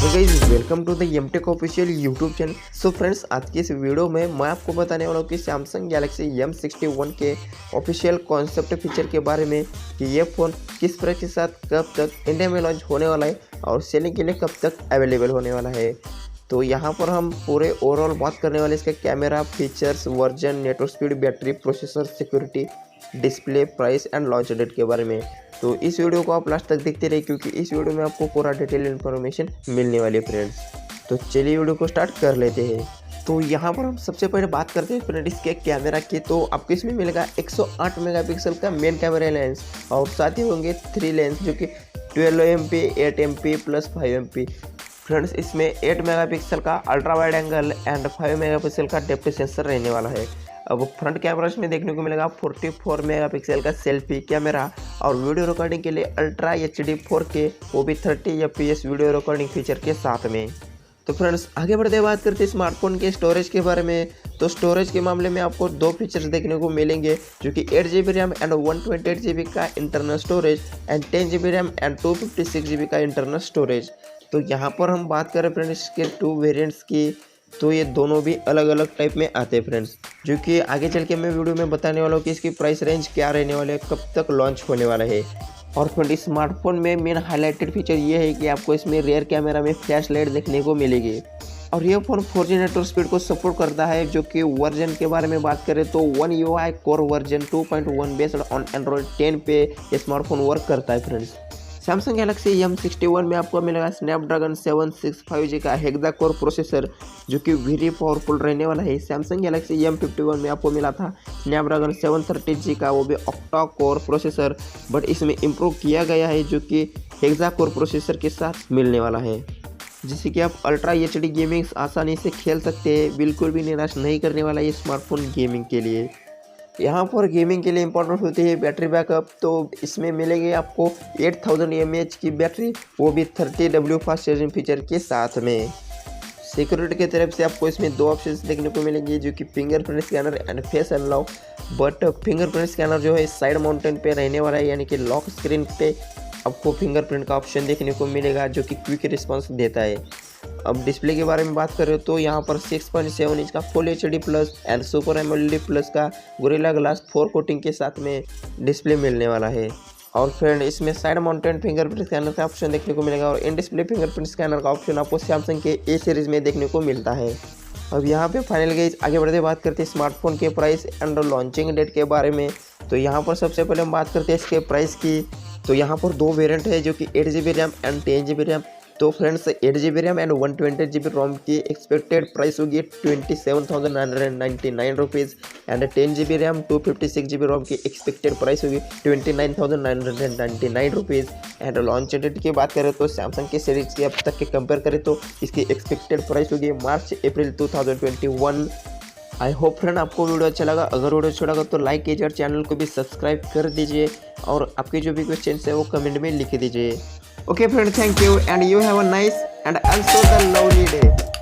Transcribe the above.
Guys welcome to the MTech official YouTube channel. So friends, आज की इस video में मैं आपको बताने वाला हूँ कि सैमसंग गैलेक्सी M61 के ऑफिशियल कॉन्सेप्ट फीचर के बारे में कि ये फ़ोन किस प्राइस के साथ कब तक इंडिया में लॉन्च होने वाला है और सेलिंग के लिए कब तक अवेलेबल होने वाला है। तो यहाँ पर हम पूरे ओवरऑल बात करने वाले इसके camera, features, version, network speed, battery, processor, security, display, price and launch date के बारे में। तो इस वीडियो को आप लास्ट तक देखते रहिए क्योंकि इस वीडियो में आपको पूरा डिटेल इन्फॉर्मेशन मिलने वाली है फ्रेंड्स। तो चलिए वीडियो को स्टार्ट कर लेते हैं। तो यहाँ पर हम सबसे पहले बात करते हैं फ्रेंड इसके कैमरा की। तो आपको इसमें मिलेगा 108 मेगापिक्सल का मेन कैमरा लेंस और साथ ही होंगे 3 लेंस जो कि 12 MP, 8 MP plus 5 MP। Friends, इसमें 8 मेगापिक्सल का ultra wide angle and 5 megapixel का डेप्थ सेंसर रहने वाला है। अब फ्रंट कैमरास में देखने को मिलेगा 44 मेगापिक्सल का सेल्फी कैमरा और वीडियो रिकॉर्डिंग के लिए अल्ट्रा HD 4K, वो भी 30 FPS वीडियो रिकॉर्डिंग फीचर के साथ में। तो फ्रेंड्स, आगे बढ़ते बात करते हैं स्मार्टफोन के स्टोरेज के बारे में। तो स्टोरेज के मामले में आपको 2 फीचर्स देखने को मिलेंगे जो कि 8GB रैम एंड 128GB का internal storage and 10GB RAM and 256GB का इंटरनल स्टोरेज। तो यहाँ पर हम बात करें फ्रेंड्स इसके 2 वेरिएंट्स की, तो ये दोनों भी अलग अलग टाइप में आते हैं फ्रेंड्स, जो कि आगे चल के मैं वीडियो में बताने वाला हूँ कि इसकी प्राइस रेंज क्या रहने वाले है, कब तक लॉन्च होने वाला है। और फ्रेंड, स्मार्टफोन में मेन हाईलाइटेड फीचर ये है कि आपको इसमें रियर कैमरा में फ्लैश लाइट देखने को मिलेगी और ये फ़ोन 4G नेटवर्क स्पीड को सपोर्ट करता है। जो कि वर्जन के बारे में बात करें तो One UI core version 2.1 based on Android 10 पे ये स्मार्टफोन वर्क करता है फ्रेंड्स। सैमसंग गैलेक्सी M61 में आपको मिलेगा स्नैपड्रैगन 765G का हेक्सा कोर प्रोसेसर जो कि वेरी पावरफुल रहने वाला है। सैमसंग गैलेक्सी M51 में आपको मिला था स्नैपड्रैगन 730G का, वो भी ऑक्टा कोर प्रोसेसर, बट इसमें इम्प्रूव किया गया है जो कि हेक्सा कोर प्रोसेसर के साथ मिलने वाला है, जिससे कि आप अल्ट्रा HD गेमिंग आसानी से खेल सकते हैं। बिल्कुल भी निराश नहीं करने वाला ये स्मार्टफोन गेमिंग के लिए। यहाँ पर गेमिंग के लिए इंपॉर्टेंट होती है बैटरी बैकअप। तो इसमें मिलेगी आपको 8000 mAh की बैटरी, वो भी 30W फास्ट चार्जिंग फीचर के साथ में। सिक्योरिटी की तरफ से आपको इसमें 2 ऑप्शंस देखने को मिलेंगे जो कि fingerprint scanner and face unlock. But fingerprint scanner जो है साइड माउंटेन पे रहने वाला है, यानी कि लॉक स्क्रीन पे आपको फिंगरप्रिंट का ऑप्शन देखने को मिलेगा जो कि क्विक रिस्पांस देता है। अब डिस्प्ले के बारे में बात करें तो यहाँ पर 6.7 इंच का full HD plus and super AMOLED plus का गोरिल्ला ग्लास 4 कोटिंग के साथ में डिस्प्ले मिलने वाला है। और फ्रेंड, इसमें साइड माउंटेड फिंगरप्रिंट स्कैनर का ऑप्शन देखने को मिलेगा और इन डिस्प्ले फिंगरप्रिंट स्कैनर का ऑप्शन आपको सैमसंग के A सीरीज़ में देखने को मिलता है। अब यहाँ पे फाइनल गाइस आगे बढ़ते बात करते हैं स्मार्टफोन के प्राइस एंड लॉन्चिंग डेट के बारे में। तो यहाँ पर सबसे पहले हम बात करते हैं इसके प्राइस की। तो यहाँ पर 2 वेरिएंट है जो कि 8GB RAM and 10GB RAM. तो friends, 8GB RAM and 128GB ROM की एक्सपेक्टेड प्राइस होगी 27,999 rupees and 10GB RAM 256GB रोम की एक्सपेक्टेड प्राइस होगी 29,999 रुपीज़। एंड लॉन्च डेट की बात करें तो सैमसंग के सीरीज के अब तक के कंपेयर करें तो इसकी एक्सपेक्टेड प्राइस होगी मार्च अप्रैल 2021। आई होप फ्रेंड आपको वीडियो अच्छा लगा। अगर वीडियो अच्छा लगा तो लाइक कीजिए और चैनल को भी सब्सक्राइब कर दीजिए और आपके जो भी क्वेश्चन है वो कमेंट में लिख दीजिए। Okay friend, thank you and you have a nice and also the lovely day.